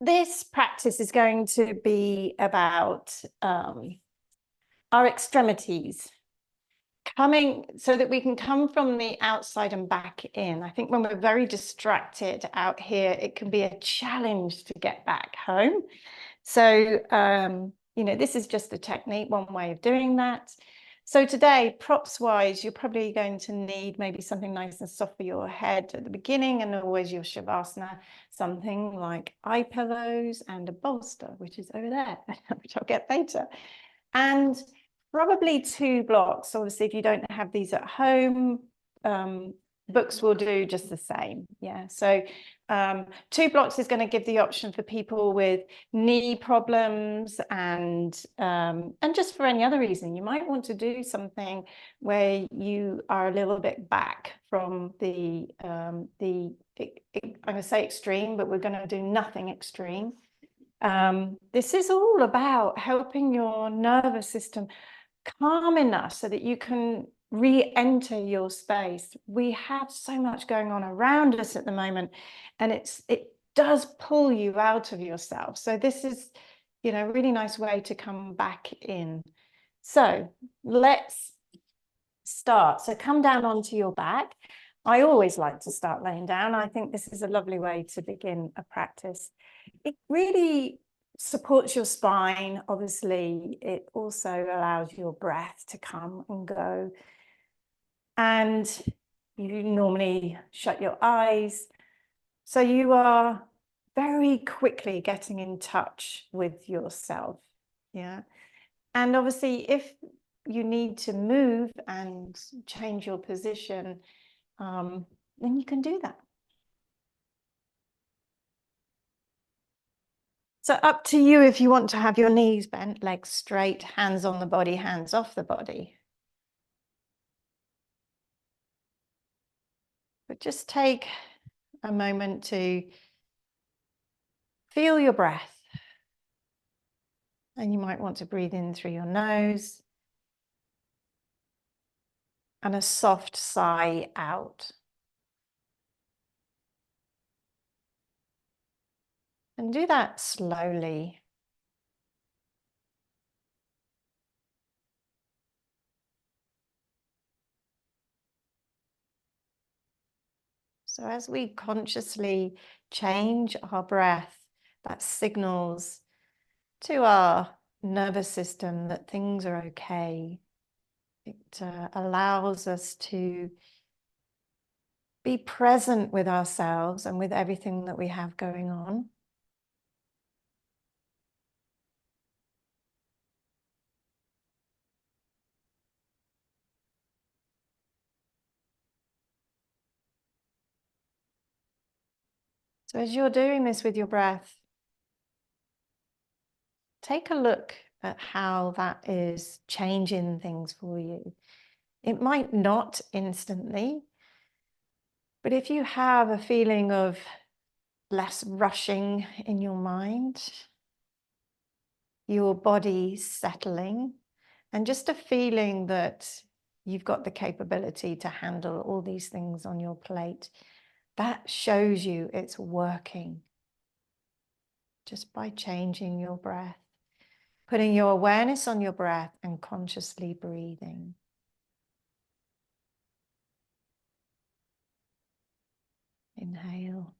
this practice is going to be about our extremities coming so that we can come from the outside and back in. I think when we're very distracted out here, it can be a challenge to get back home. So, you know, this is just a technique, one way of doing that. So today, props wise, you're probably going to need maybe something nice and soft for your head at the beginning, and always your shavasana, something like eye pillows and a bolster, which is over there, which I'll get later. And probably 2 blocks. Obviously, if you don't have these at home, books will do just the same. Yeah, so 2 blocks is going to give the option for people with knee problems and just for any other reason. You might want to do something where you are a little bit back from I'm going to say extreme, but we're going to do nothing extreme. This is all about helping your nervous system calm enough so that you can re-enter your space. We have so much going on around us at the moment, and it does pull you out of yourself. So this is, you know, a really nice way to come back in. So let's start. So come down onto your back. I always like to start laying down. I think this is a lovely way to begin a practice. It really supports your spine. Obviously, it also allows your breath to come and go. And you normally shut your eyes. So you are very quickly getting in touch with yourself. Yeah. And obviously, if you need to move and change your position, then you can do that. So up to you if you want to have your knees bent, legs straight, hands on the body, hands off the body. But just take a moment to feel your breath. And you might want to breathe in through your nose and a soft sigh out. And do that slowly. So as we consciously change our breath, that signals to our nervous system that things are okay. It allows us to be present with ourselves and with everything that we have going on. So as you're doing this with your breath, take a look at how that is changing things for you. It might not instantly, but if you have a feeling of less rushing in your mind, your body settling, and just a feeling that you've got the capability to handle all these things on your plate, that shows you it's working. Just by changing your breath, putting your awareness on your breath and consciously breathing. Inhale.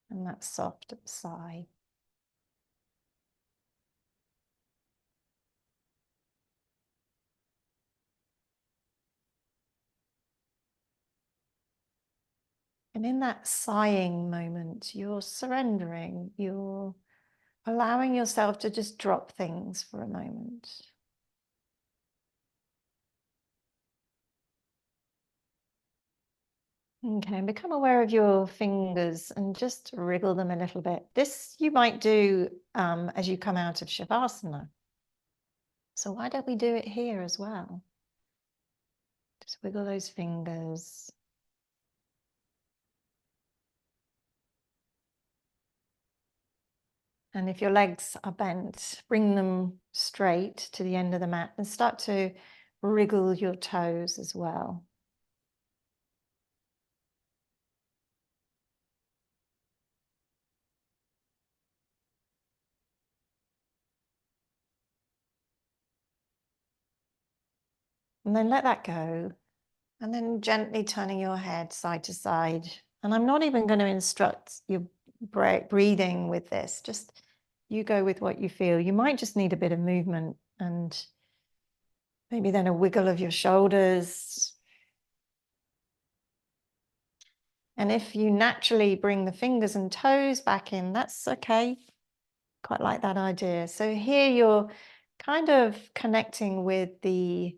And that soft sigh. And in that sighing moment, you're surrendering, you're allowing yourself to just drop things for a moment. Okay, and become aware of your fingers and just wriggle them a little bit. This you might do as you come out of Shavasana. So why don't we do it here as well? Just wiggle those fingers. And if your legs are bent, bring them straight to the end of the mat and start to wriggle your toes as well. And then let that go. And then gently turning your head side to side. And I'm not even going to instruct your breathing with this. Just you go with what you feel. You might just need a bit of movement and maybe then a wiggle of your shoulders. And if you naturally bring the fingers and toes back in, that's okay. Quite like that idea. So here you're kind of connecting with the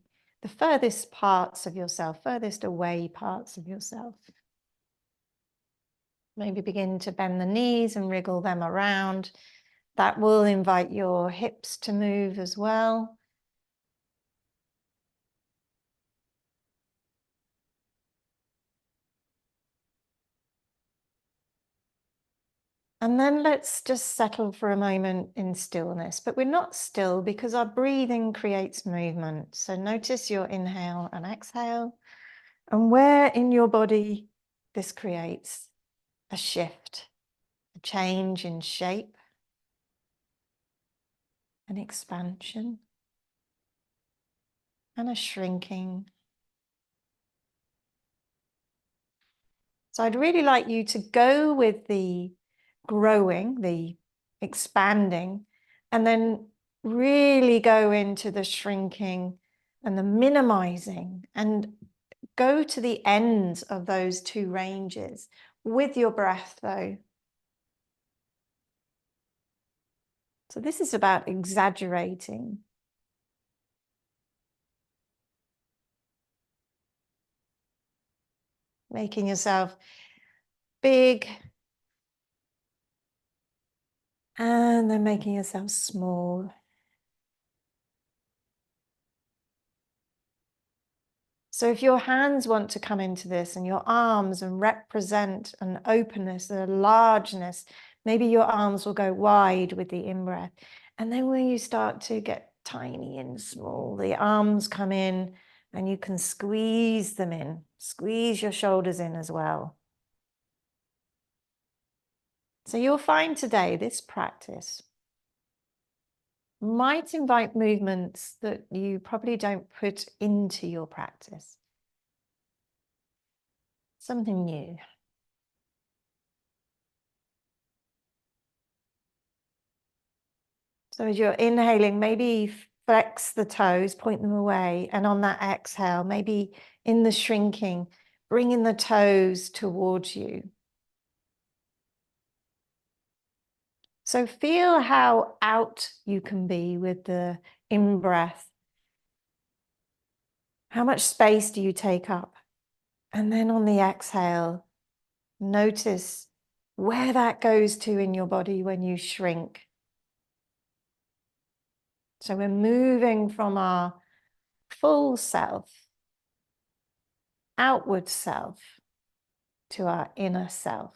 furthest parts of yourself, furthest away parts of yourself. Maybe begin to bend the knees and wriggle them around. That will invite your hips to move as well. And then let's just settle for a moment in stillness, but we're not still because our breathing creates movement. So notice your inhale and exhale, and where in your body this creates a shift, a change in shape, an expansion, and a shrinking. So I'd really like you to go with the growing, the expanding, and then really go into the shrinking and the minimizing, and go to the ends of those two ranges with your breath though. So this is about exaggerating. Making yourself big and then making yourself small. So if your hands want to come into this and your arms and represent an openness, a largeness, maybe your arms will go wide with the in-breath. And then when you start to get tiny and small, the arms come in and you can squeeze them in, squeeze your shoulders in as well. So you'll find today this practice might invite movements that you probably don't put into your practice. Something new. So as you're inhaling, maybe flex the toes, point them away. And on that exhale, maybe in the shrinking, bringing the toes towards you. So feel how out you can be with the in-breath. How much space do you take up? And then on the exhale, notice where that goes to in your body when you shrink. So we're moving from our full self, outward self, to our inner self.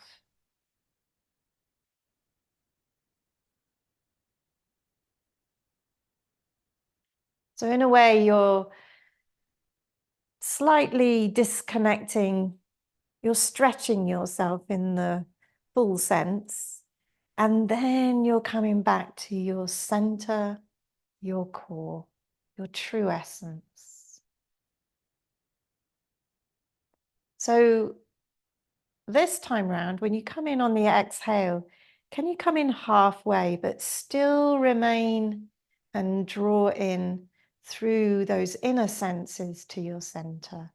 So in a way, you're slightly disconnecting, you're stretching yourself in the full sense, and then you're coming back to your center, your core, your true essence. So this time round, when you come in on the exhale, can you come in halfway, but still remain and draw in through those inner senses to your center,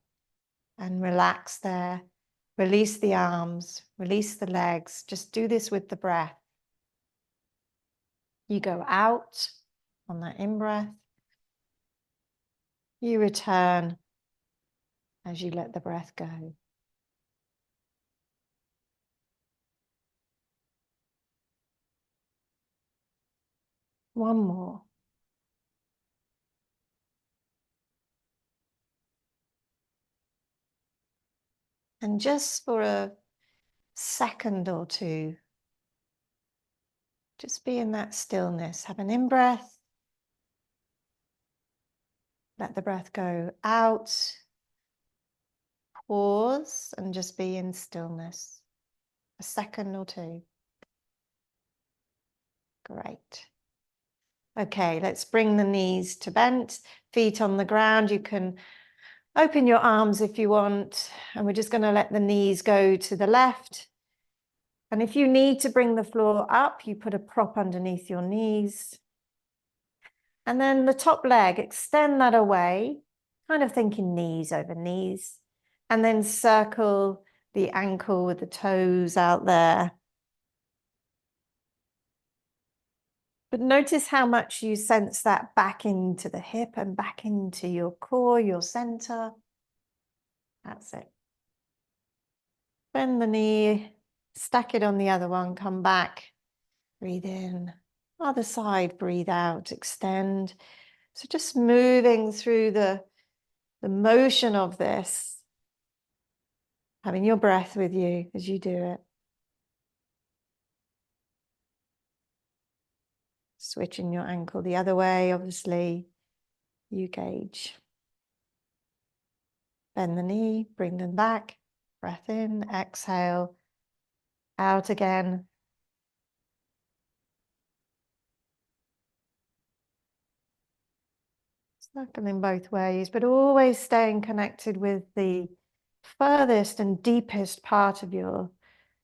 and relax there. Release the arms, release the legs. Just do this with the breath. You go out on that in-breath. You return as you let the breath go. One more. And just for a second or two, just be in that stillness. Have an in-breath. Let the breath go out. Pause and just be in stillness. A second or two. Great. Okay, let's bring the knees to bent, feet on the ground. You can Open your arms if you want, and we're just going to let the knees go to the left. And if you need to bring the floor up, you put a prop underneath your knees. And then the top leg, extend that away, kind of thinking knees over knees. And then circle the ankle with the toes out there. But notice how much you sense that back into the hip and back into your core, your center. That's it. Bend the knee, stack it on the other one, come back, breathe in. Other side, breathe out, extend. So just moving through the motion of this, having your breath with you as you do it. Switching your ankle the other way, obviously, you gauge. Bend the knee, bring them back, breath in, exhale, out again. Circling both ways, but always staying connected with the furthest and deepest part of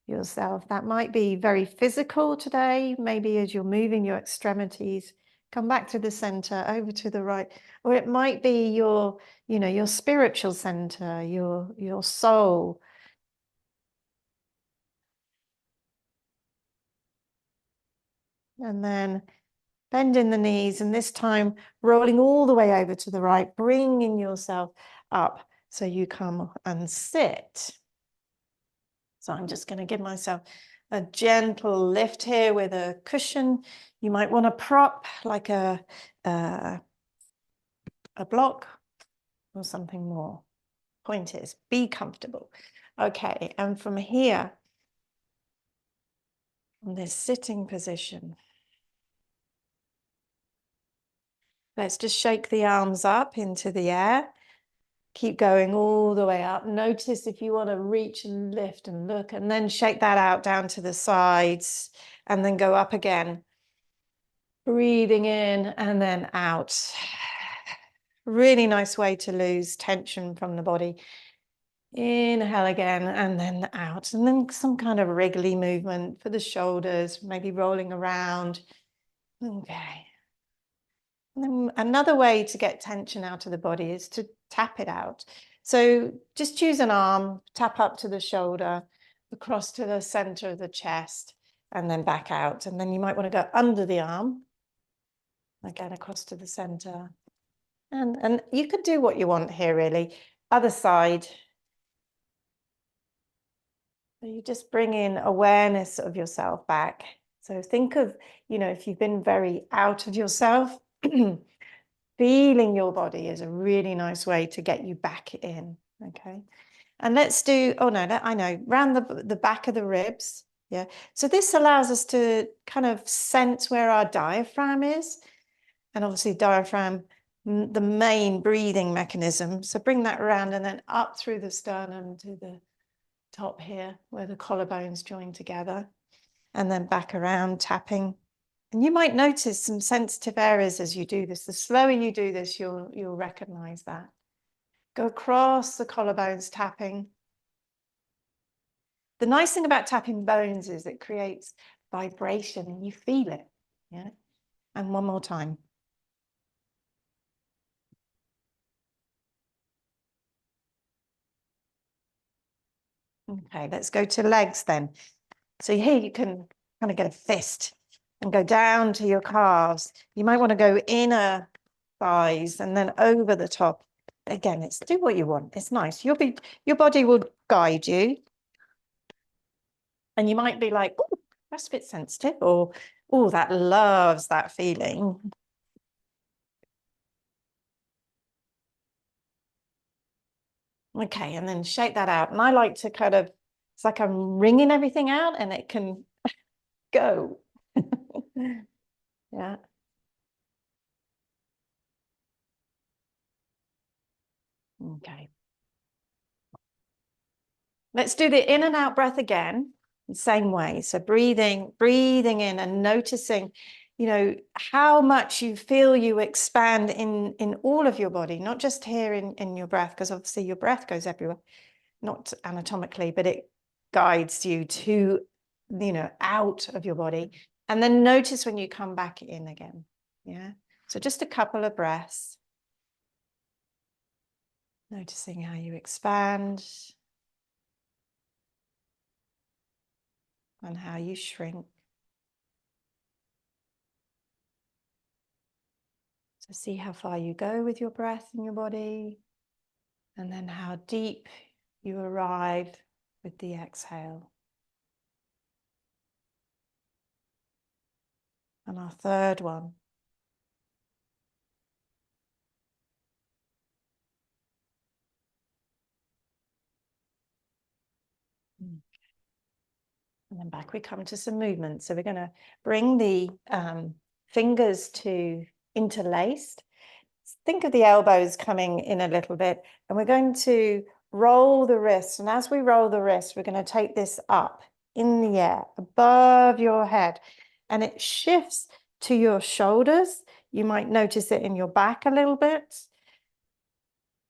yourself. That might be very physical today, maybe as you're moving your extremities, come back to the center, over to the right, or it might be your, your spiritual center, your soul. And then bending the knees, and this time rolling all the way over to the right, bringing yourself up so you come and sit. So I'm just going to give myself a gentle lift here with a cushion. You might want a prop like a block or something more. Point is, be comfortable. Okay, and from here, in this sitting position, let's just shake the arms up into the air. Keep going all the way up. Notice if you want to reach and lift and look, and then shake that out down to the sides and then go up again. Breathing in and then out. Really nice way to lose tension from the body. Inhale again and then out. And then some kind of wriggly movement for the shoulders, maybe rolling around. Okay. And then another way to get tension out of the body is to tap it out. So just choose an arm, tap up to the shoulder, across to the center of the chest, and then back out. And then you might want to go under the arm, again, across to the center. And you could do what you want here, really. Other side. So you just bring in awareness of yourself back. So think of, if you've been very out of yourself, feeling your body is a really nice way to get you back in, okay? And let's do, oh no, I know, round the back of the ribs, yeah? So this allows us to kind of sense where our diaphragm is. And obviously diaphragm, the main breathing mechanism. So bring that around and then up through the sternum to the top here, where the collarbones join together. And then back around, tapping. And you might notice some sensitive areas as you do this. The slower you do this, you'll recognize that. Go across the collarbones, tapping. The nice thing about tapping bones is it creates vibration and you feel it. Yeah. And one more time. Okay, let's go to legs then. So here you can kind of get a fist and go down to your calves. You might want to go inner thighs and then over the top. Again, it's do what you want. It's nice. Your body will guide you. And you might be like, oh, that's a bit sensitive, or oh, that loves that feeling. Okay, and then shake that out. And I like to kind of, it's like I'm wringing everything out and it can go. Yeah. Okay. Let's do the in and out breath again, the same way. So breathing in and noticing you know, how much you feel you expand in all of your body, not just here in your breath, because obviously your breath goes everywhere, not anatomically, but it guides you to, you know, out of your body. And then notice when you come back in again. Yeah. So just a couple of breaths. Noticing how you expand and how you shrink. So see how far you go with your breath in your body, and then how deep you arrive with the exhale. And our third one. And then back we come to some movement. So we're going to bring the fingers to interlaced. Think of the elbows coming in a little bit, and we're going to roll the wrists. And as we roll the wrists, we're going to take this up in the air above your head, and it shifts to your shoulders. You might notice it in your back a little bit.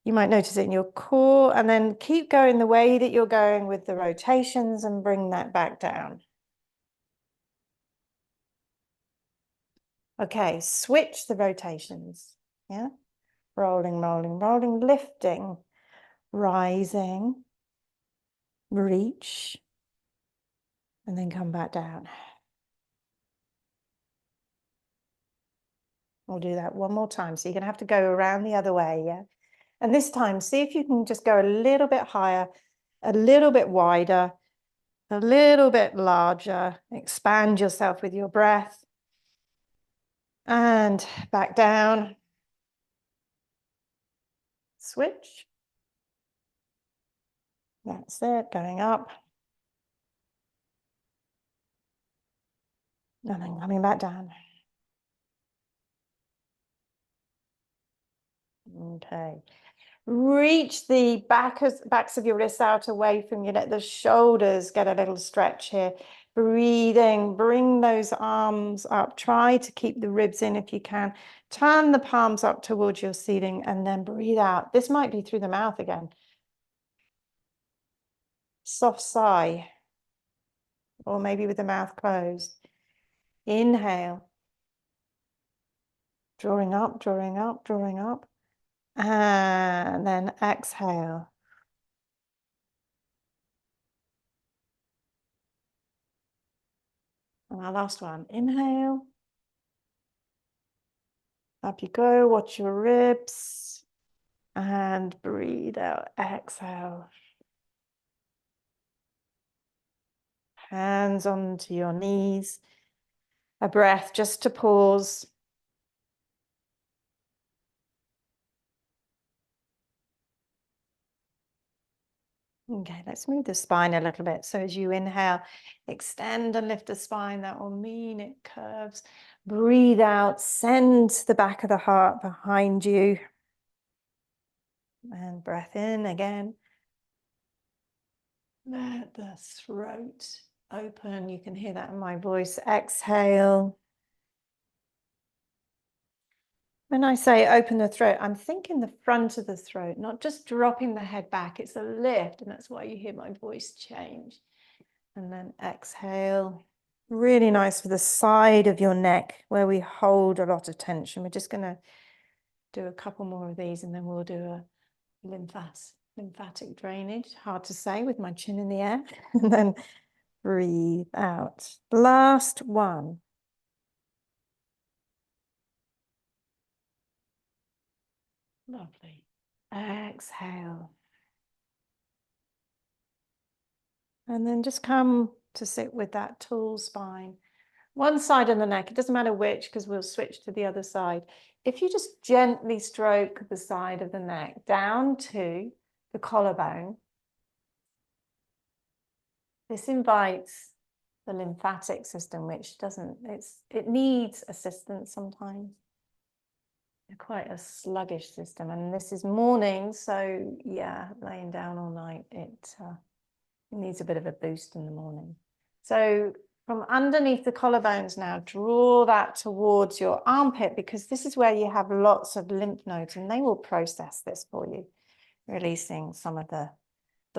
You might notice it in your core, and then keep going the way that you're going with the rotations and bring that back down. Okay, switch the rotations. Yeah, rolling, rolling, rolling, lifting, rising, reach, and then come back down. We'll do that one more time. So you're going to have to go around the other way, yeah? And this time, see if you can just go a little bit higher, a little bit wider, a little bit larger. Expand yourself with your breath. And back down. Switch. That's it, going up. And then coming back down. Okay. Reach the backs of your wrists out away from you. Let the shoulders get a little stretch here. Breathing, bring those arms up. Try to keep the ribs in if you can. Turn the palms up towards your ceiling and then breathe out. This might be through the mouth again. Soft sigh, or maybe with the mouth closed. Inhale. Drawing up, drawing up, drawing up. And then exhale. And our last one. Inhale. Up you go. Watch your ribs. And breathe out. Exhale. Hands onto your knees. A breath just to pause. Okay, let's move the spine a little bit. So as you inhale, extend and lift the spine. That will mean it curves. Breathe out, send the back of the heart behind you. And breath in again. Let the throat open. You can hear that in my voice. Exhale. When I say open the throat, I'm thinking the front of the throat, not just dropping the head back. It's a lift, and that's why you hear my voice change. And then exhale. Really nice for the side of your neck where we hold a lot of tension. We're just going to do a couple more of these, and then we'll do a lymphatic drainage. Hard to say with my chin in the air. And then breathe out. Last one. Lovely. Exhale. And then just come to sit with that tall spine. One side of the neck, it doesn't matter which, because we'll switch to the other side. If you just gently stroke the side of the neck down to the collarbone, this invites the lymphatic system, which it needs assistance sometimes. Quite a sluggish system, and this is morning, so yeah, laying down all night, it needs a bit of a boost in the morning. So from underneath the collarbones now, draw that towards your armpit, because this is where you have lots of lymph nodes and they will process this for you, releasing some of the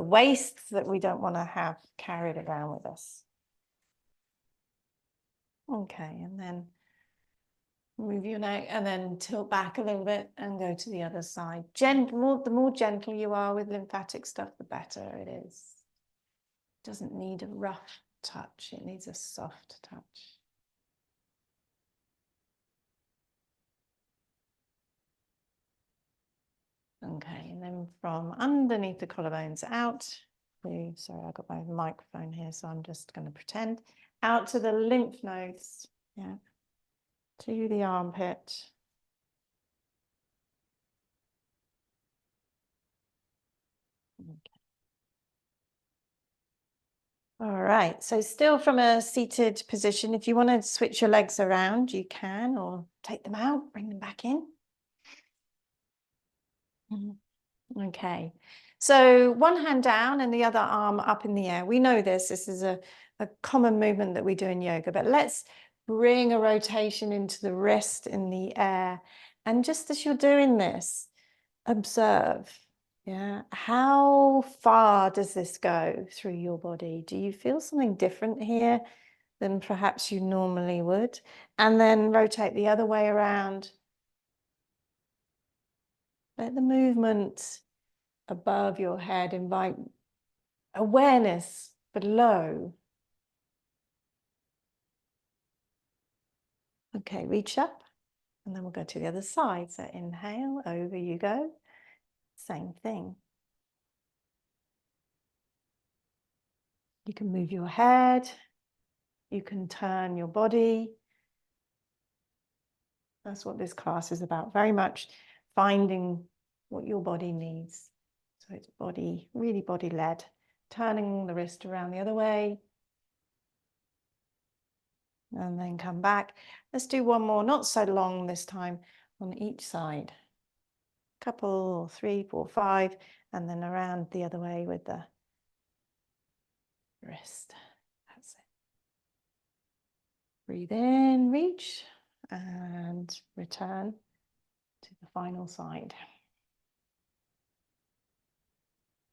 waste that we don't want to have carried around with us. Okay, and then move your neck and then tilt back a little bit and go to the other side. The more gentle you are with lymphatic stuff, the better it is. It doesn't need a rough touch, it needs a soft touch. Okay, and then from underneath the collarbones out, sorry, I got my microphone here, so I'm just going to pretend, out to the lymph nodes, yeah, to the armpit. Okay. All right, so still from a seated position, if you want to switch your legs around, you can, or take them out, bring them back in. Okay, so one hand down and the other arm up in the air. We know this is a common movement that we do in yoga, but let's bring a rotation into the wrist in the air. And just as you're doing this, observe, yeah, how far does this go through your body? Do you feel something different here than perhaps you normally would? And then rotate the other way around. Let the movement above your head invite awareness below. Okay, reach up and then we'll go to the other side. So inhale, over you go. Same thing. You can move your head. You can turn your body. That's what this class is about. Very much finding what your body needs. So it's body, really body-led. Turning the wrist around the other way. And then come back. Let's do one more, not so long this time, on each side. Couple, 3, 4, 5, and then around the other way with the wrist. That's it. Breathe in, reach, and return to the final side.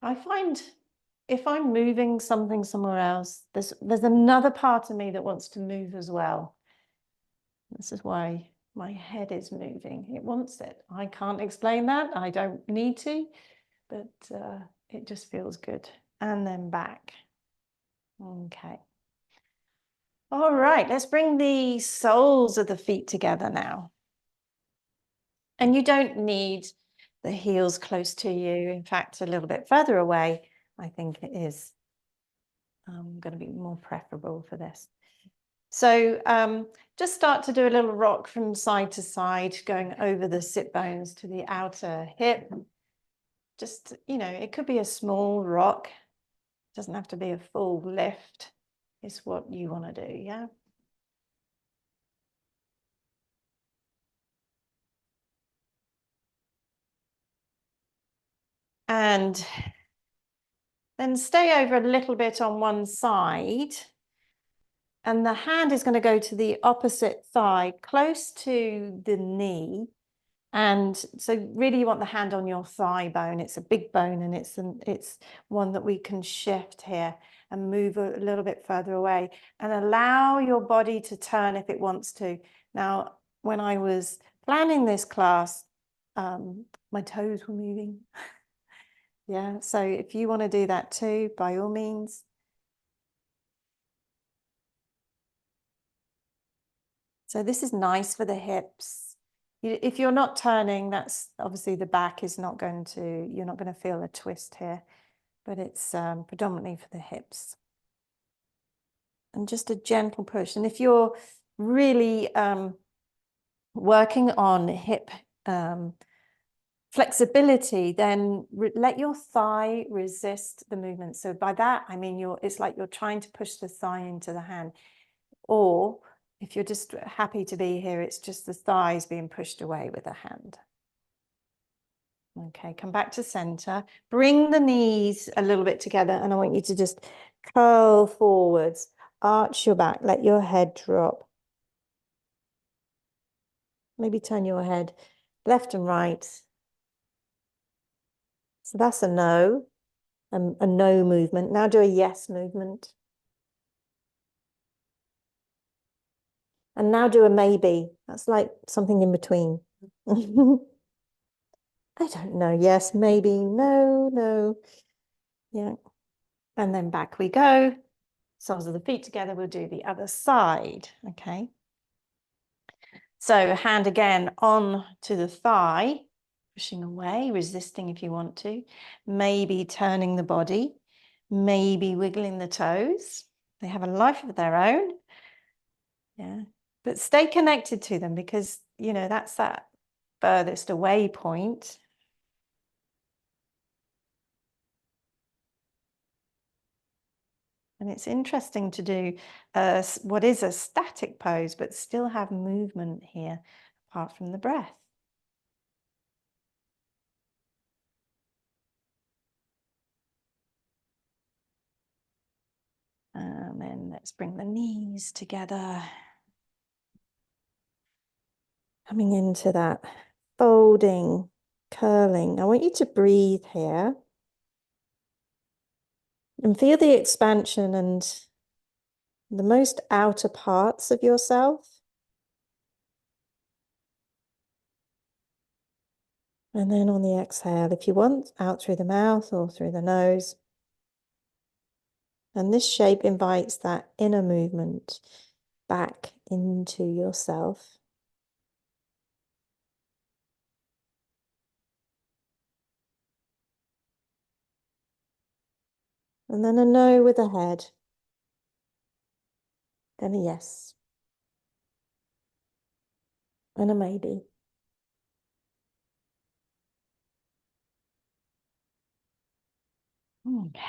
I find if I'm moving something somewhere else, there's another part of me that wants to move as well. This is why my head is moving. It wants it. I can't explain that. I don't need to, but it just feels good. And then back. Okay. All right, let's bring the soles of the feet together now. And you don't need the heels close to you. In fact, a little bit further away, I think it is going to be more preferable for this. So just start to do a little rock from side to side, going over the sit bones to the outer hip. Just, you know, it could be a small rock. It doesn't have to be a full lift. It's what you want to do, yeah? And then stay over a little bit on one side. And the hand is going to go to the opposite thigh, close to the knee. And so really you want the hand on your thigh bone. It's a big bone and it's one that we can shift here and move a little bit further away and allow your body to turn if it wants to. Now, when I was planning this class, my toes were moving. Yeah, so if you want to do that too, by all means. So this is nice for the hips. If you're not turning, that's obviously the back is not going to, you're not going to feel a twist here, but it's predominantly for the hips. And just a gentle push. And if you're really working on hip flexibility, then let your thigh resist the movement. So by that, I mean, it's like you're trying to push the thigh into the hand. Or if you're just happy to be here, it's just the thighs being pushed away with a hand. Okay, come back to center. Bring the knees a little bit together, and I want you to just curl forwards, arch your back, let your head drop. Maybe turn your head left and right. So that's a no, a no movement. Now do a yes movement. And now do a maybe. That's like something in between. I don't know. Yes, maybe, no, no. Yeah. And then back we go. Soles of the feet together. We'll do the other side. Okay. So hand again on to the thigh, pushing away, resisting if you want to. Maybe turning the body. Maybe wiggling the toes. They have a life of their own. Yeah. But stay connected to them because, you know, that's that furthest away point. And it's interesting to do what is a static pose, but still have movement here, apart from the breath. And then let's bring the knees together. Coming into that folding, curling. I want you to breathe here. And feel the expansion and the most outer parts of yourself. And then on the exhale, if you want, out through the mouth or through the nose. And this shape invites that inner movement back into yourself. And then a no with a head. Then a yes. And a maybe. Okay.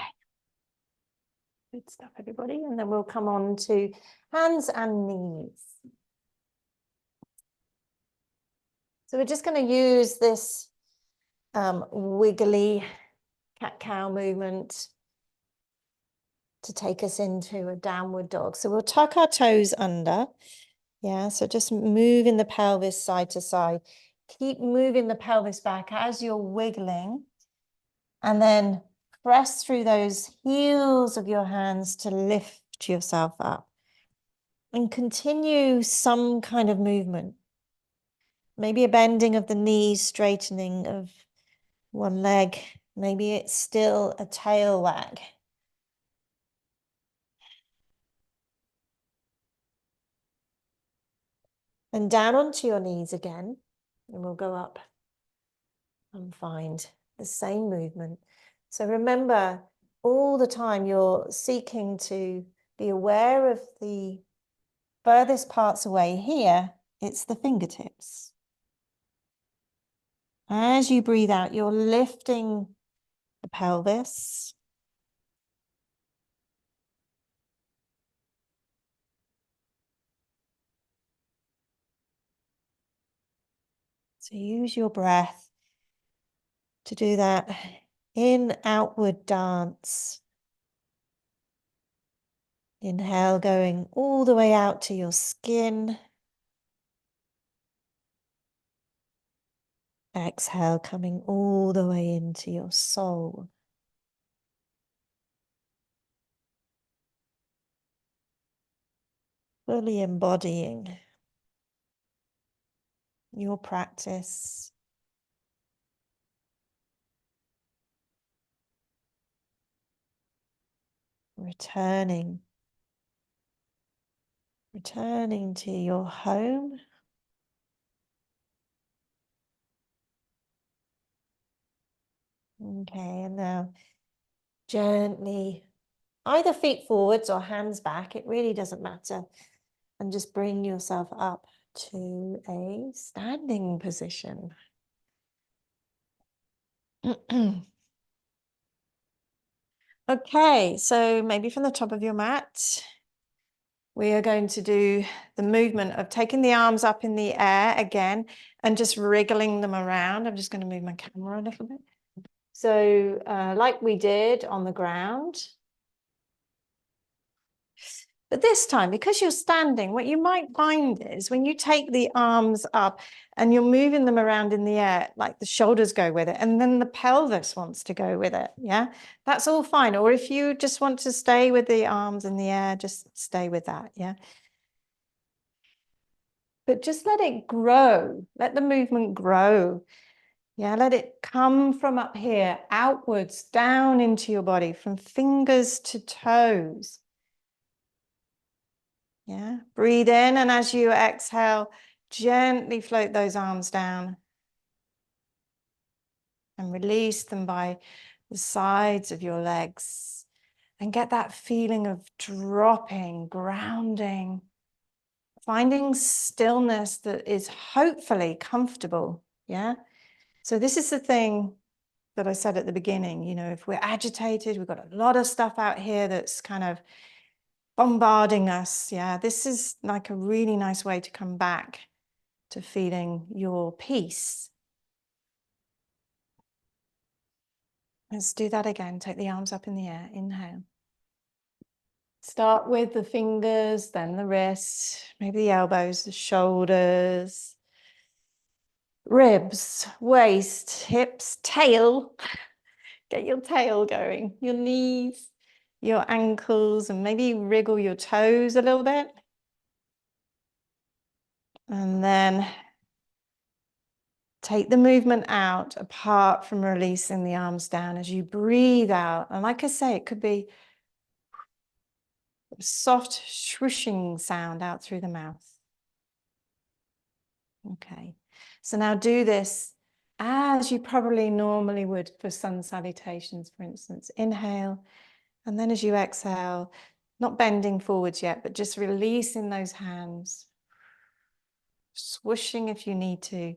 Good stuff, everybody. And then we'll come on to hands and knees. So we're just going to use this wiggly cat-cow movement to take us into a downward dog. So we'll tuck our toes under. Yeah, so just moving the pelvis side to side. Keep moving the pelvis back as you're wiggling. And then press through those heels of your hands to lift yourself up. And continue some kind of movement. Maybe a bending of the knees, straightening of one leg. Maybe it's still a tail wag. And down onto your knees again. And we'll go up and find the same movement. So remember, all the time you're seeking to be aware of the furthest parts away here, it's the fingertips. As you breathe out, you're lifting the pelvis. So use your breath to do that in-outward dance. Inhale, going all the way out to your skin. Exhale, coming all the way into your soul. Fully embodying your practice. Returning to your home. Okay, and now gently, either feet forwards or hands back, it really doesn't matter. And just bring yourself up to a standing position. Okay, so maybe from the top of your mat, we are going to do the movement of taking the arms up in the air again and just wriggling them around. I'm just going to move my camera a little bit. So like we did on the ground. But this time, because you're standing, what you might find is when you take the arms up and you're moving them around in the air, like the shoulders go with it, and then the pelvis wants to go with it. Yeah, that's all fine. Or if you just want to stay with the arms in the air, just stay with that. Yeah. But just let it grow. Let the movement grow. Yeah, let it come from up here, outwards, down into your body, from fingers to toes. Yeah, breathe in, and as you exhale, gently float those arms down and release them by the sides of your legs, and get that feeling of dropping, grounding, finding stillness that is hopefully comfortable. Yeah, so this is the thing that I said at the beginning. You know, if we're agitated, we've got a lot of stuff out here that's kind of bombarding us. Yeah, this is like a really nice way to come back to feeling your peace. Let's do that again. Take the arms up in the air. Inhale. Start with the fingers, then the wrists, maybe the elbows, the shoulders, ribs, waist, hips, tail. Get your tail going, your knees, your ankles, and maybe wriggle your toes a little bit. And then take the movement out apart from releasing the arms down as you breathe out. And like I say, it could be a soft swooshing sound out through the mouth. Okay, so now do this as you probably normally would for sun salutations, for instance. Inhale, and then as you exhale, not bending forwards yet, but just releasing those hands, swooshing if you need to,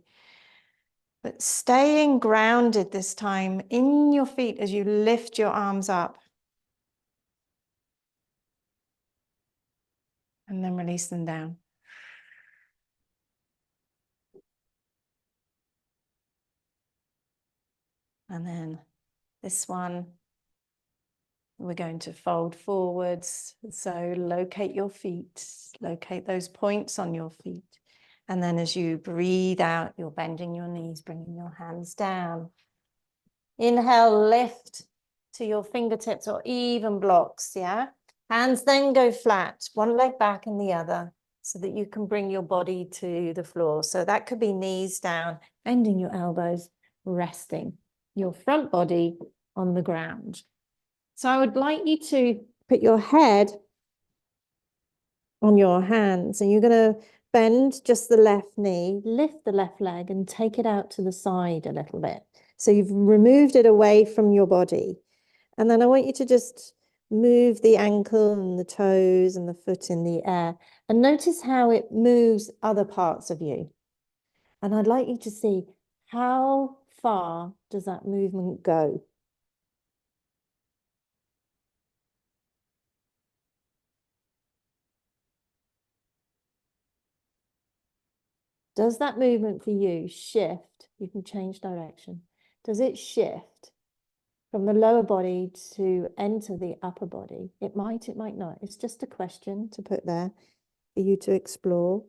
but staying grounded this time in your feet as you lift your arms up. And then release them down. And then this one, we're going to fold forwards. So locate your feet, locate those points on your feet. And then as you breathe out, you're bending your knees, bringing your hands down. Inhale, lift to your fingertips or even blocks, yeah? Hands then go flat, one leg back and the other, so that you can bring your body to the floor. So that could be knees down, bending your elbows, resting your front body on the ground. So I would like you to put your head on your hands, and you're going to bend just the left knee, lift the left leg and take it out to the side a little bit. So you've removed it away from your body. And then I want you to just move the ankle and the toes and the foot in the air, and notice how it moves other parts of you. And I'd like you to see, how far does that movement go? Does that movement for you shift? You can change direction. Does it shift from the lower body to enter the upper body? It might not. It's just a question to put there for you to explore.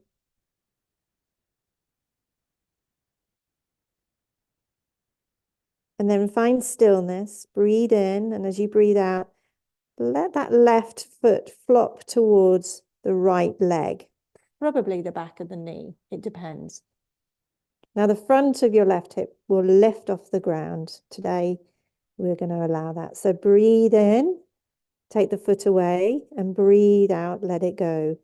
And then find stillness, breathe in, and as you breathe out, let that left foot flop towards the right leg, probably the back of the knee, it depends. Now the front of your left hip will lift off the ground. Today, we're going to allow that. So breathe in, take the foot away, and breathe out, let it go.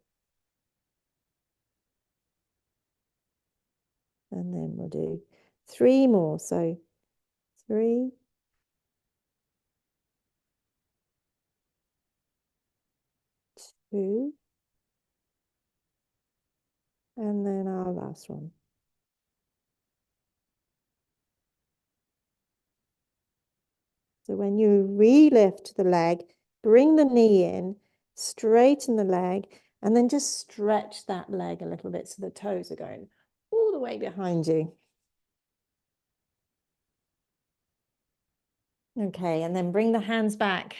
And then we'll do 3 more. So 3, 2, and then our last one. So when you re-lift the leg, bring the knee in, straighten the leg, and then just stretch that leg a little bit so the toes are going all the way behind you. Okay, and then bring the hands back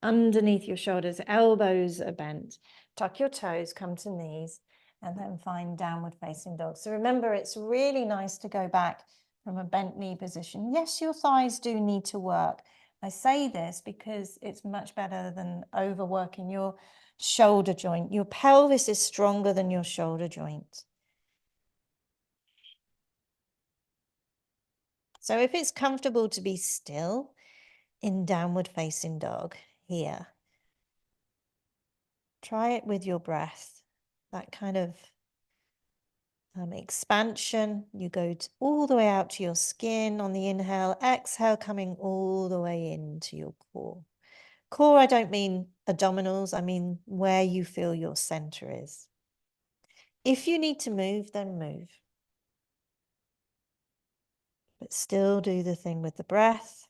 underneath your shoulders, elbows are bent. tuck your toes, come to knees, and then find downward facing dog. So remember, it's really nice to go back from a bent knee position. Yes, your thighs do need to work. I say this because it's much better than overworking your shoulder joint. Your pelvis is stronger than your shoulder joint. So if it's comfortable to be still in downward facing dog here, try it with your breath, that kind of expansion. You go all the way out to your skin on the inhale, exhale, coming all the way into your core. Core, I don't mean abdominals, I mean where you feel your center is. If you need to move, then move. But still do the thing with the breath.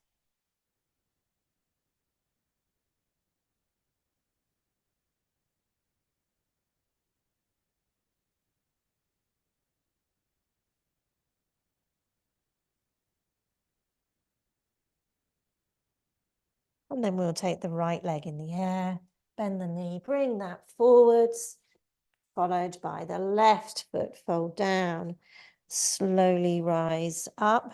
And then we'll take the right leg in the air, bend the knee, bring that forwards, followed by the left foot, fold down, slowly rise up.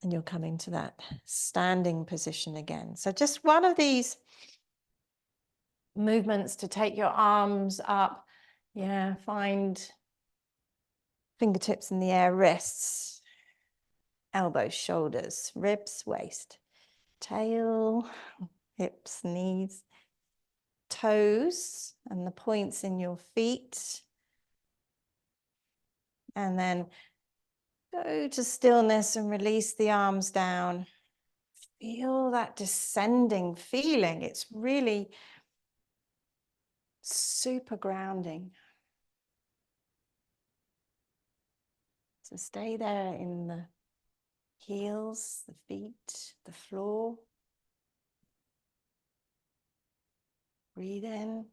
And you're coming to that standing position again. So just one of these movements to take your arms up. Yeah, find fingertips in the air, wrists, elbows, shoulders, ribs, waist, tail, hips, knees, toes, and the points in your feet. And then go to stillness and release the arms down. Feel that descending feeling. It's really super grounding. So stay there in the heels, the feet, the floor. Breathe in.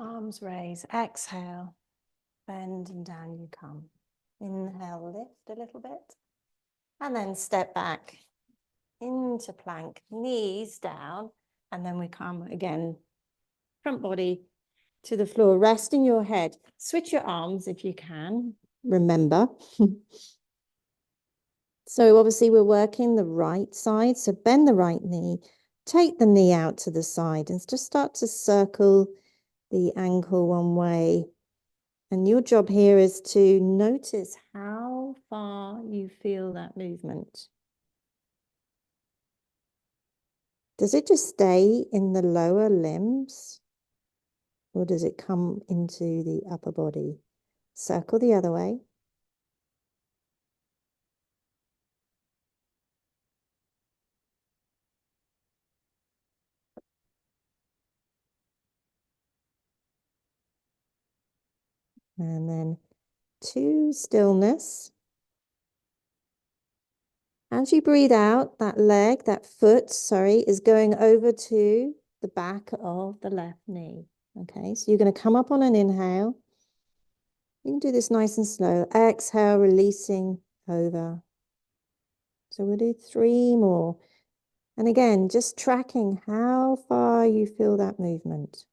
Arms raise. Exhale. Bend and down you come. Inhale, lift a little bit. And then step back into plank, knees down. And then we come again, front body to the floor, resting your head. Switch your arms if you can, remember. So obviously we're working the right side. So bend the right knee, take the knee out to the side and just start to circle the ankle one way. And your job here is to notice how far you feel that movement. Does it just stay in the lower limbs? Or does it come into the upper body? Circle the other way. And then to stillness. As you breathe out, that leg, that foot, sorry, is going over to the back of the left knee. Okay, so you're going to come up on an inhale. You can do this nice and slow. Exhale, releasing over. So we'll do 3 more. And again, just tracking how far you feel that movement.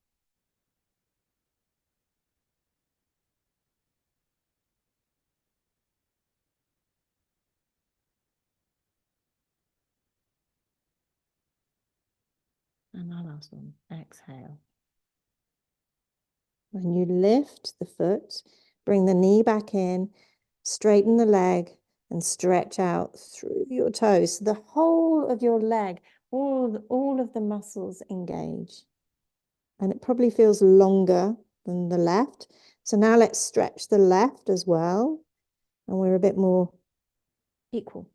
And our last one, exhale. When you lift the foot, bring the knee back in, straighten the leg and stretch out through your toes. So the whole of your leg, all of the muscles engage. And it probably feels longer than the left. So now let's stretch the left as well. And we're a bit more equal.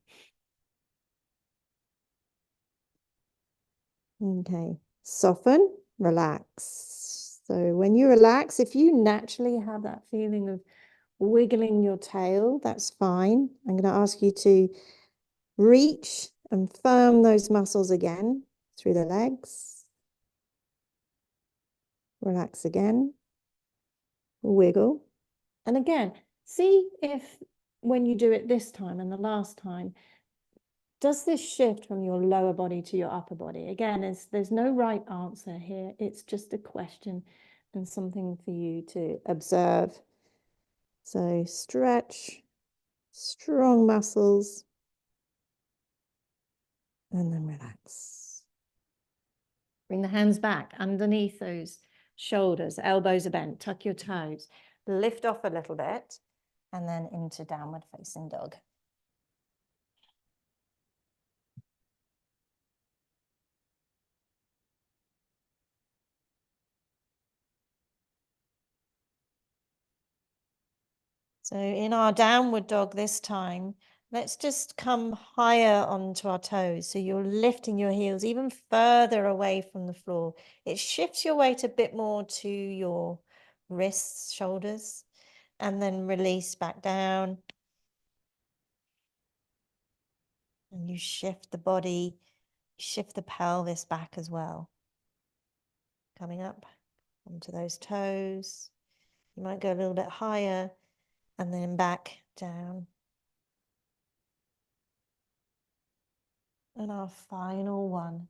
Okay, soften, relax. So when you relax, if you naturally have that feeling of wiggling your tail, that's fine. I'm going to ask you to reach and firm those muscles again through the legs. Relax again. Wiggle. And again, see if when you do it this time and the last time, Does this shift from your lower body to your upper body? Again, there's no right answer here. It's just a question and something for you to observe. So stretch, strong muscles, and then relax. Bring the hands back underneath those shoulders, elbows are bent, tuck your toes, lift off a little bit, and then into downward facing dog. So in our downward dog this time, let's just come higher onto our toes. So you're lifting your heels even further away from the floor. It shifts your weight a bit more to your wrists, shoulders, and then release back down. And you shift the body, shift the pelvis back as well. Coming up onto those toes. You might go a little bit higher and then back down. And our final one.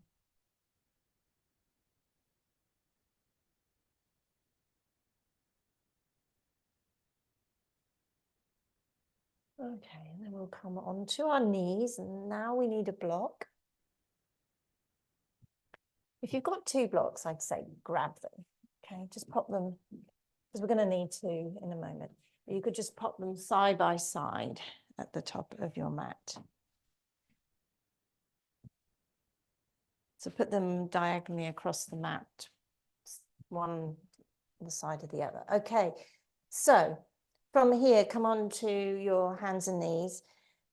Okay, and then we'll come onto our knees, and now we need a block. If you've got two blocks, I'd say grab them. Okay, just pop them, because we're going to need two in a moment. But you could just pop them side by side at the top of your mat. So put them diagonally across the mat, one on the side of the other. Okay, so from here, come on to your hands and knees.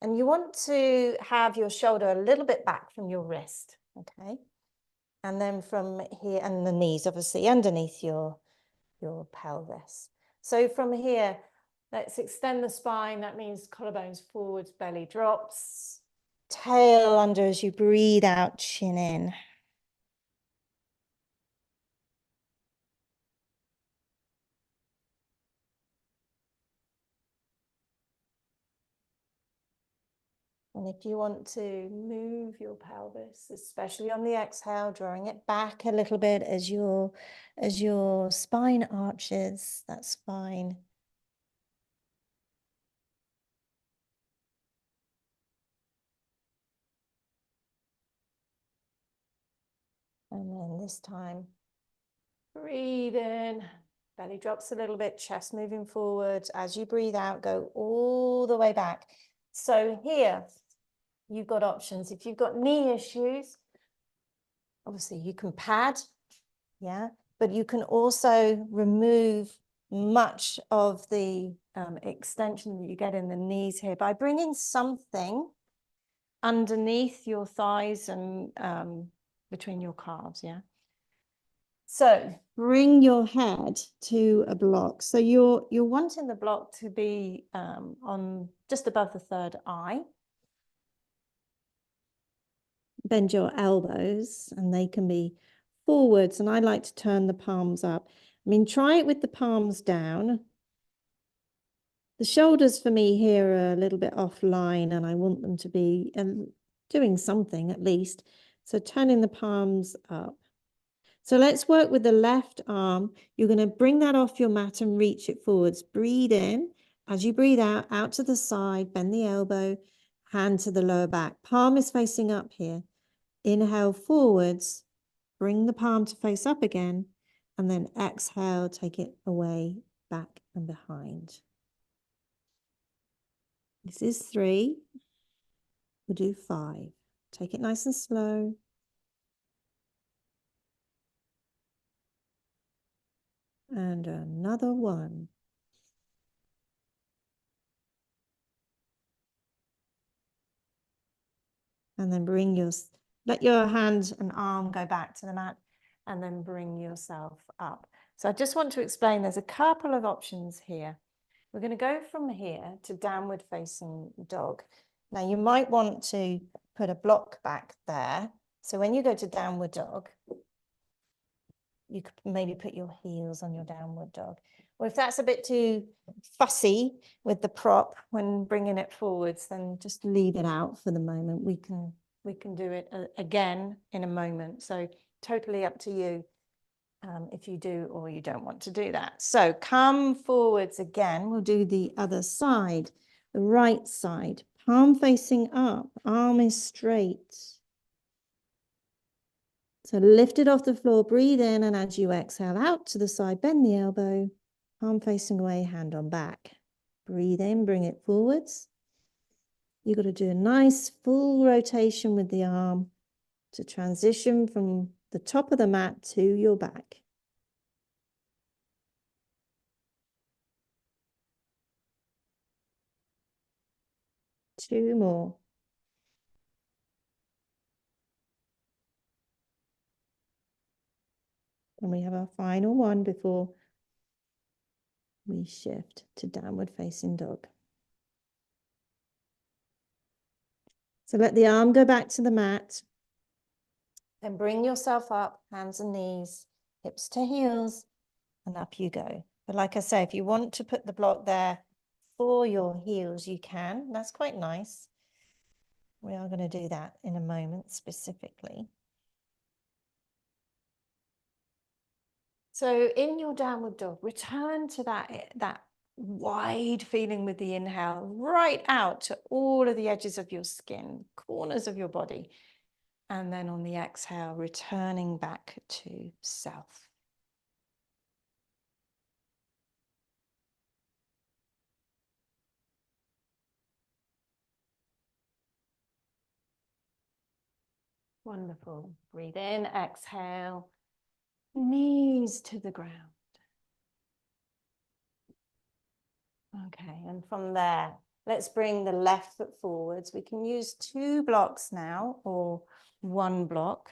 And you want to have your shoulder a little bit back from your wrist, okay? And then from here, and the knees obviously underneath your pelvis. So from here, let's extend the spine. That means collarbones forwards, belly drops. Tail under as you breathe out, chin in. And if you want to move your pelvis, especially on the exhale, drawing it back a little bit as your spine arches, that's fine. And then this time, breathe in, belly drops a little bit, chest moving forward. As you breathe out, go all the way back. So here, you've got options. If you've got knee issues, obviously you can pad, yeah, but you can also remove much of the extension that you get in the knees here by bringing something underneath your thighs and between your calves, yeah. So bring your head to a block. So you're wanting the block to be on just above the third eye. Bend your elbows and they can be forwards, and I like to turn the palms up. I mean, try it with the palms down. The shoulders for me here are a little bit offline, and I want them to be doing something at least. So turning the palms up. So let's work with the left arm. You're going to bring that off your mat and reach it forwards. Breathe in. As you breathe out, out to the side, bend the elbow, hand to the lower back. Palm is facing up here. Inhale forwards, bring the palm to face up again, and then exhale, take it away, back and behind. This is 3. We'll do 5. Take it nice and slow. And another 1. And then let your hand and arm go back to the mat, and then bring yourself up. So I just want to explain, there's a couple of options here. We're going to go from here to downward facing dog. Now you might want to put a block back there. So when you go to downward dog, you could maybe put your heels on your downward dog. Or if that's a bit too fussy with the prop when bringing it forwards, then just leave it out for the moment. We can do it again in a moment. So totally up to you if you do or you don't want to do that. So come forwards again. We'll do the other side, the right side. Palm facing up, arm is straight. So lift it off the floor, breathe in, and as you exhale out to the side, bend the elbow, palm facing away, hand on back. Breathe in, bring it forwards. You've got to do a nice full rotation with the arm to transition from the top of the mat to your back. Two more. And we have our final one before we shift to downward facing dog. So let the arm go back to the mat. Then bring yourself up, hands and knees, hips to heels, and up you go. But like I say, if you want to put the block there for your heels, you can. That's quite nice. We are going to do that in a moment specifically. So in your downward dog, return to that wide feeling with the inhale, right out to all of the edges of your skin, corners of your body. And then on the exhale, returning back to self. Wonderful. Breathe in, exhale, knees to the ground. Okay, and from there, let's bring the left foot forwards. We can use 2 blocks now or 1 block.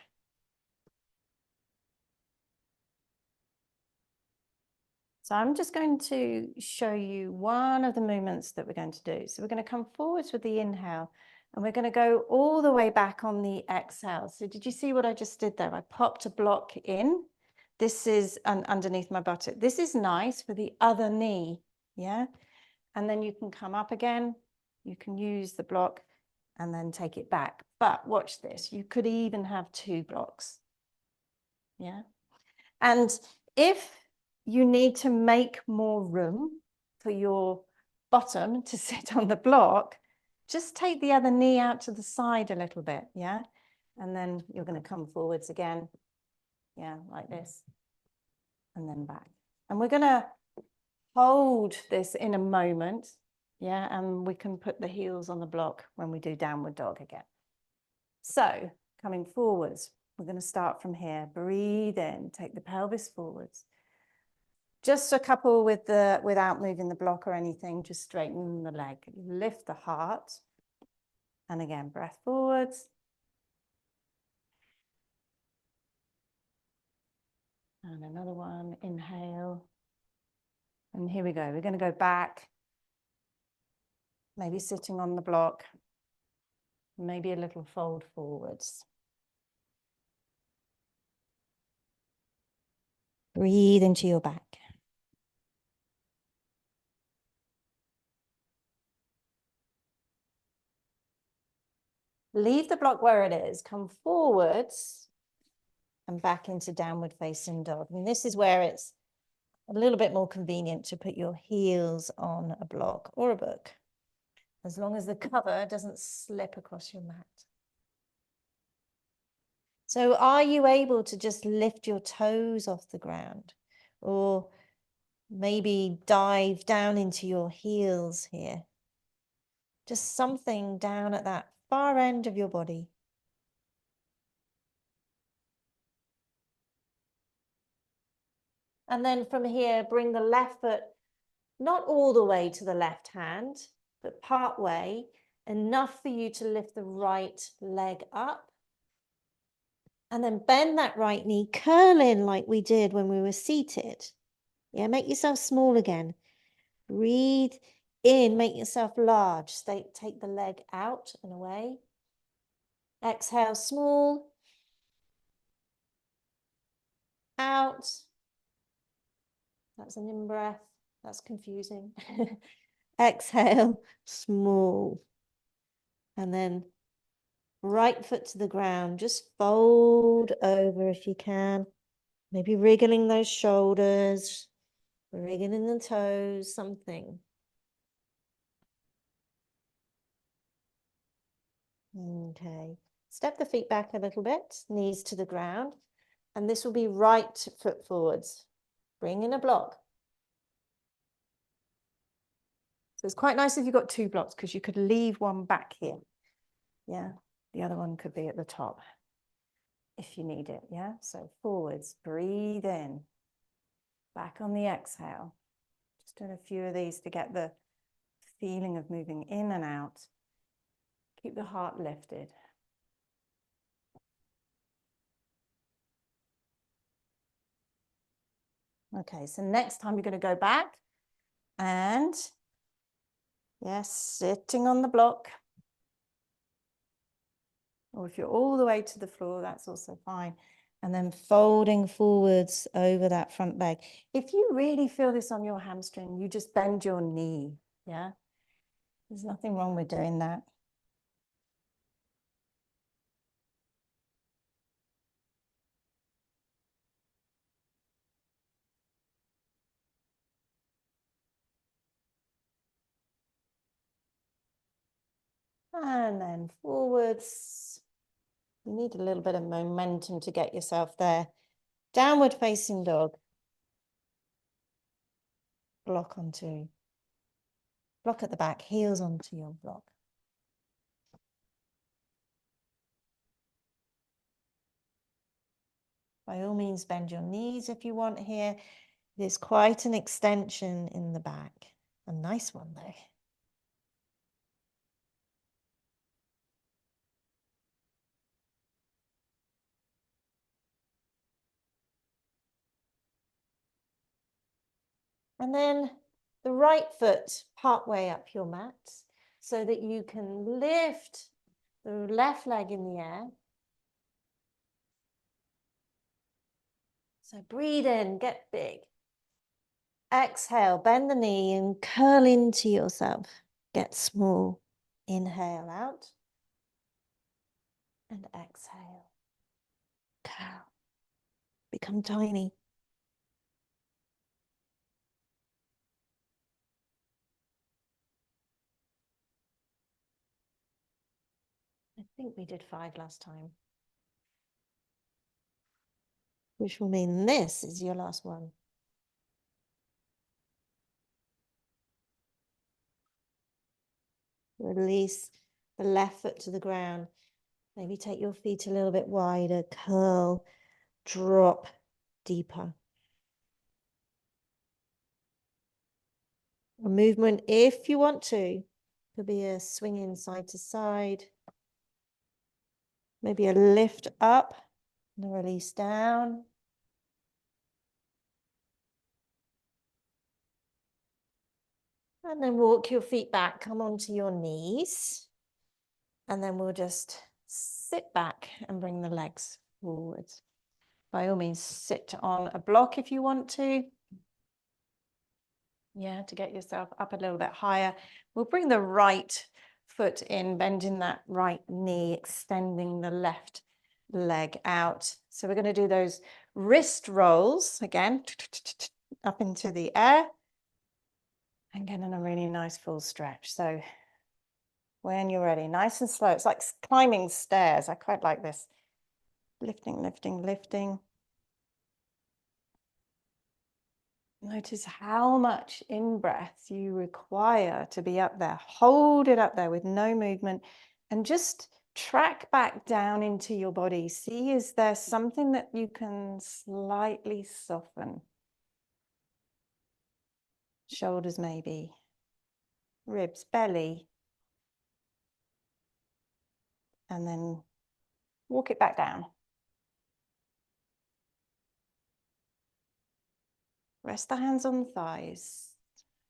So I'm just going to show you one of the movements that we're going to do. So we're going to come forwards with the inhale and we're going to go all the way back on the exhale. So did you see what I just did there? I popped a block in. This is underneath my buttock. This is nice for the other knee, yeah? And then you can come up again. You can use the block and then take it back. But watch this. You could even have 2 blocks, yeah? And if you need to make more room for your bottom to sit on the block, just take the other knee out to the side a little bit, yeah? And then you're going to come forwards again, yeah, like this, and then back. And we're going to hold this in a moment, yeah? And we can put the heels on the block when we do downward dog again. So coming forwards, we're going to start from here. Breathe in, take the pelvis forwards. Just a couple without moving the block or anything, just straighten the leg. Lift the heart. And again, breath forwards. And another one, inhale. And here we go. We're going to go back. Maybe sitting on the block. Maybe a little fold forwards. Breathe into your back. Leave the block where it is. Come forwards and back into downward facing dog. I mean, this is where it's a little bit more convenient to put your heels on a block or a book, as long as the cover doesn't slip across your mat. So are you able to just lift your toes off the ground, or maybe dive down into your heels here? Just something down at that far end of your body. And then from here, bring the left foot, not all the way to the left hand, but part way, enough for you to lift the right leg up. And then bend that right knee, curl in like we did when we were seated. Yeah, make yourself small again. Breathe in, make yourself large. Take the leg out and away. Exhale, small. out. That's an in-breath. That's confusing. Exhale, small. And then right foot to the ground. Just fold over if you can. Maybe wriggling those shoulders, wriggling the toes, something. Okay. Step the feet back a little bit, knees to the ground. And this will be right foot forwards. Bring in a block. So it's quite nice if you've got two blocks because you could leave one back here. Yeah. The other one could be at the top if you need it. Yeah. So forwards, breathe in. Back on the exhale. Just doing a few of these to get the feeling of moving in and out. Keep the heart lifted. Okay, so next time you're going to go back and, yes, sitting on the block. Or if you're all the way to the floor, that's also fine. And then folding forwards over that front leg. If you really feel this on your hamstring, you just bend your knee, yeah? There's nothing wrong with doing that. And then forwards. You need a little bit of momentum to get yourself there. Downward facing dog. Block onto. Block at the back, heels onto your block. By all means, bend your knees if you want here. There's quite an extension in the back. A nice one though. And then the right foot part way up your mat so that you can lift the left leg in the air. So breathe in, get big. Exhale, bend the knee and curl into yourself. Get small. Inhale out. And exhale. Curl. Become tiny. I think we did 5 last time. Which will mean this is your last one. Release the left foot to the ground. Maybe take your feet a little bit wider. Curl. Drop deeper. A movement, if you want to, could be a swinging side to side. Maybe a lift up and a release down. And then walk your feet back, come onto your knees. And then we'll just sit back and bring the legs forwards. By all means, sit on a block if you want to. Yeah, to get yourself up a little bit higher. We'll bring the right foot in, bending that right knee, extending the left leg out. So we're going to do those wrist rolls again, up into the air. And getting a really nice full stretch. So when you're ready, nice and slow. It's like climbing stairs. I quite like this. Lifting, lifting, lifting. Notice how much in-breath you require to be up there. Hold it up there with no movement and just track back down into your body. See, is there something that you can slightly soften? Shoulders maybe, ribs, belly. And then walk it back down. Rest the hands on the thighs,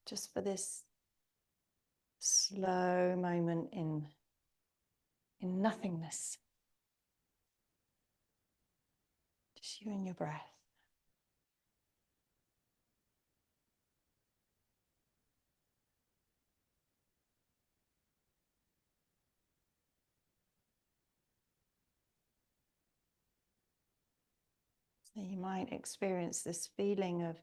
just for this slow moment in nothingness. Just you and your breath. So you might experience this feeling of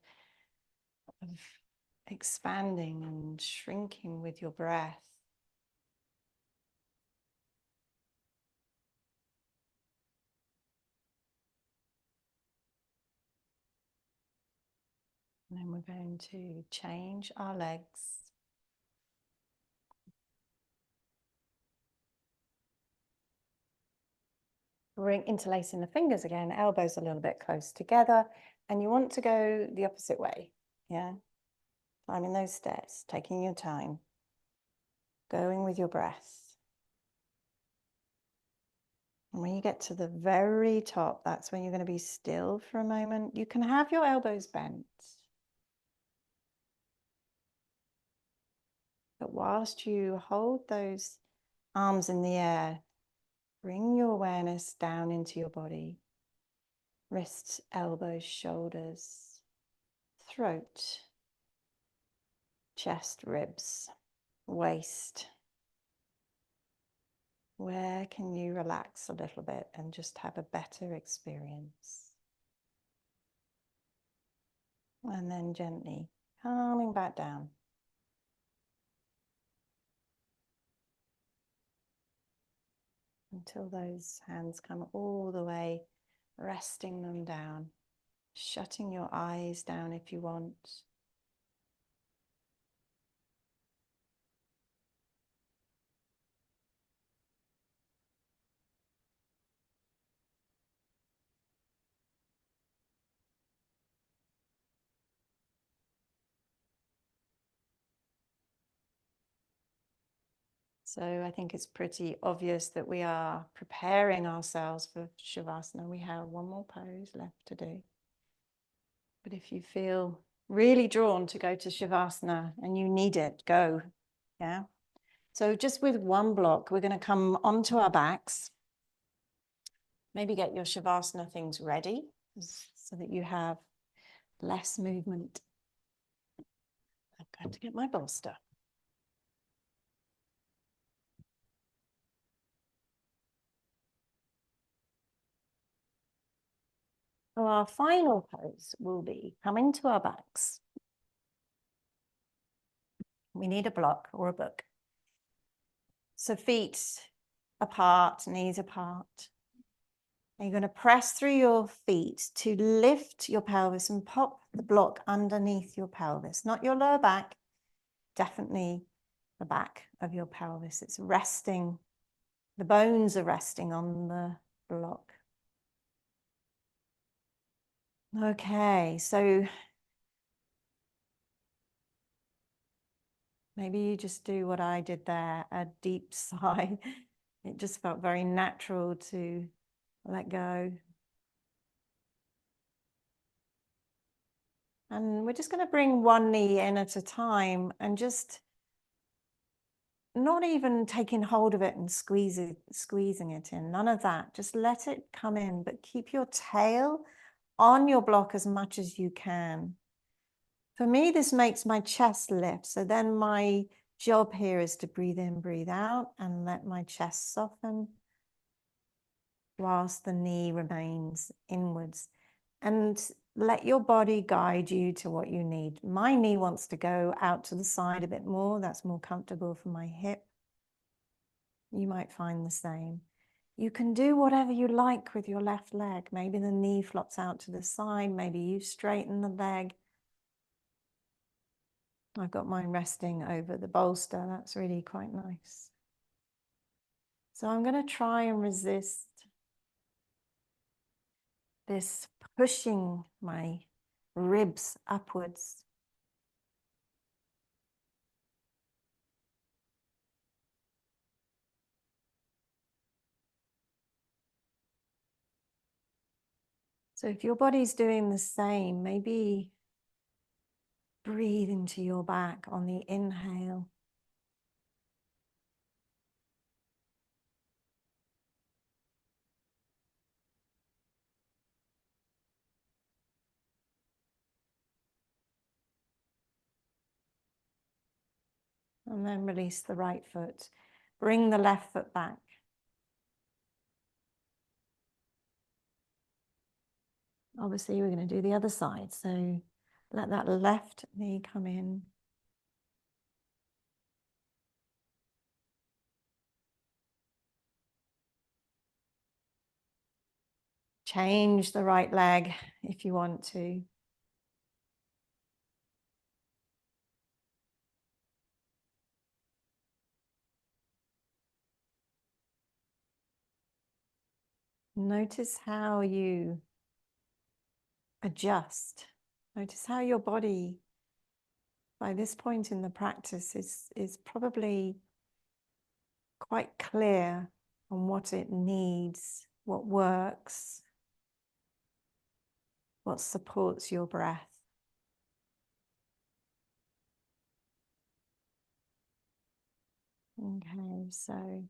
expanding and shrinking with your breath. And then we're going to change our legs. Interlacing the fingers again, elbows a little bit close together, and you want to go the opposite way, yeah? Climbing those steps, taking your time, going with your breath. And when you get to the very top, that's when you're going to be still for a moment. You can have your elbows bent. But whilst you hold those arms in the air, bring your awareness down into your body. Wrists, elbows, shoulders, throat, chest, ribs, waist. Where can you relax a little bit and just have a better experience? And then gently calming back down. Until those hands come all the way, resting them down, shutting your eyes down if you want. So I think it's pretty obvious that we are preparing ourselves for Shavasana. We have one more pose left to do. But if you feel really drawn to go to Shavasana and you need it, go, yeah? So just with one block, we're going to come onto our backs. Maybe get your Shavasana things ready so that you have less movement. I'm going to get my bolster. So our final pose will be coming to our backs. We need a block or a book. So feet apart, knees apart. And you're going to press through your feet to lift your pelvis and pop the block underneath your pelvis, not your lower back, definitely the back of your pelvis. It's resting, the bones are resting on the block. Okay, so maybe you just do what I did there, a deep sigh. It just felt very natural to let go. And we're just going to bring one knee in at a time and just not even taking hold of it and squeezing it in. None of that. Just let it come in, but keep your tail on your block as much as you can. For me, this makes my chest lift. So then my job here is to breathe in, breathe out, and let my chest soften whilst the knee remains inwards. And let your body guide you to what you need. My knee wants to go out to the side a bit more. That's more comfortable for my hip. You might find the same. You can do whatever you like with your left leg. Maybe the knee flops out to the side. Maybe you straighten the leg. I've got mine resting over the bolster. That's really quite nice. So I'm going to try and resist this pushing my ribs upwards. So if your body's doing the same, maybe breathe into your back on the inhale. And then release the right foot. Bring the left foot back. Obviously, we're going to do the other side. So let that left knee come in. Change the right leg if you want to. Notice how you adjust. Notice how your body, by this point in the practice, is probably quite clear on what it needs, what works, what supports your breath. Okay, so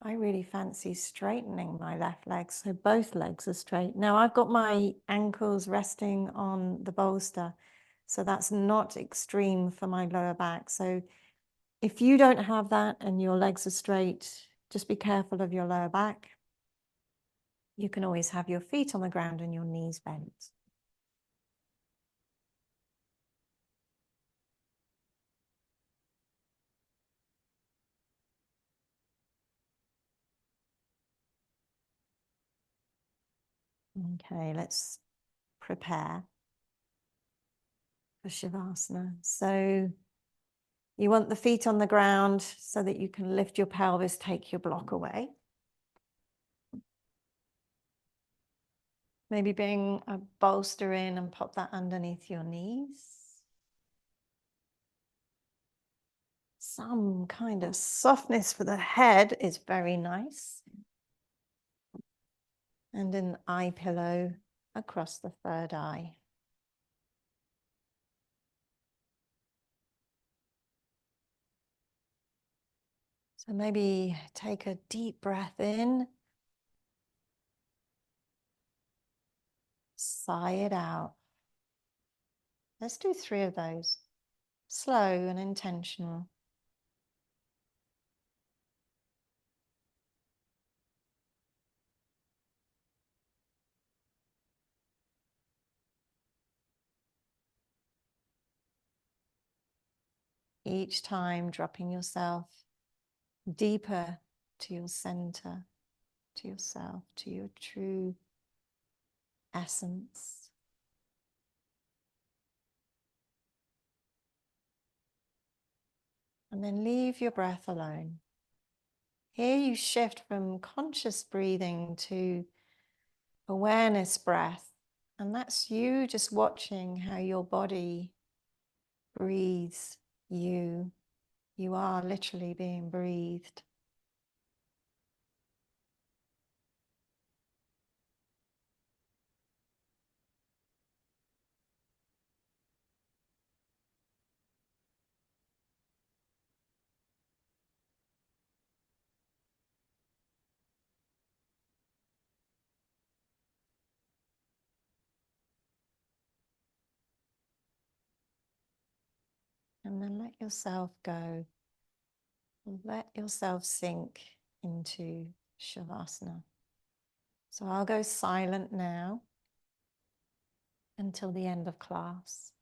I really fancy straightening my left leg, so both legs are straight. Now I've got my ankles resting on the bolster, so that's not extreme for my lower back. So if you don't have that and your legs are straight, just be careful of your lower back. You can always have your feet on the ground and your knees bent. Okay, let's prepare for Shavasana. So you want the feet on the ground so that you can lift your pelvis, take your block away. Maybe bring a bolster in and pop that underneath your knees. Some kind of softness for the head is very nice. And an eye pillow across the third eye. So maybe take a deep breath in. Sigh it out. Let's do 3 of those. Slow and intentional. Each time dropping yourself deeper to your center, to yourself, to your true essence. And then leave your breath alone. Here you shift from conscious breathing to awareness breath. And that's you just watching how your body breathes you. You are literally being breathed. And then let yourself go. Let yourself sink into Shavasana. So I'll go silent now until the end of class.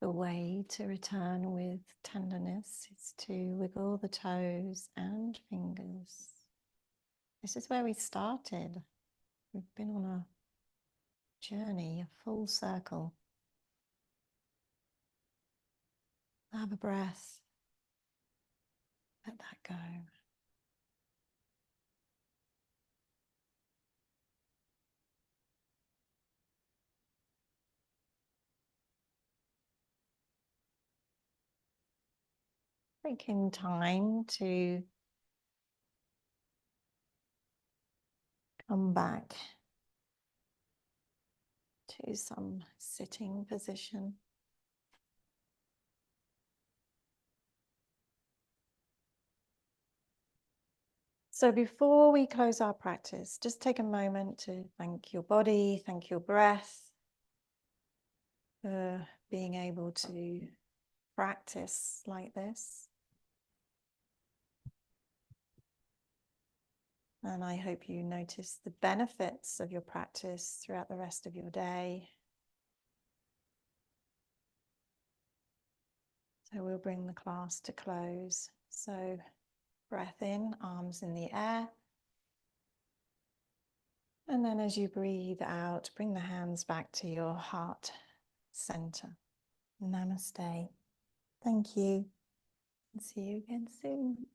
The way to return with tenderness is to wiggle the toes and fingers. This is where we started. We've been on a journey, a full circle. Have a breath. Let that go. Taking time to come back to some sitting position. So before we close our practice, just take a moment to thank your body, thank your breath for being able to practice like this. And I hope you notice the benefits of your practice throughout the rest of your day. So we'll bring the class to close. So breath in, arms in the air. And then as you breathe out, bring the hands back to your heart center. Namaste. Thank you. See you again soon.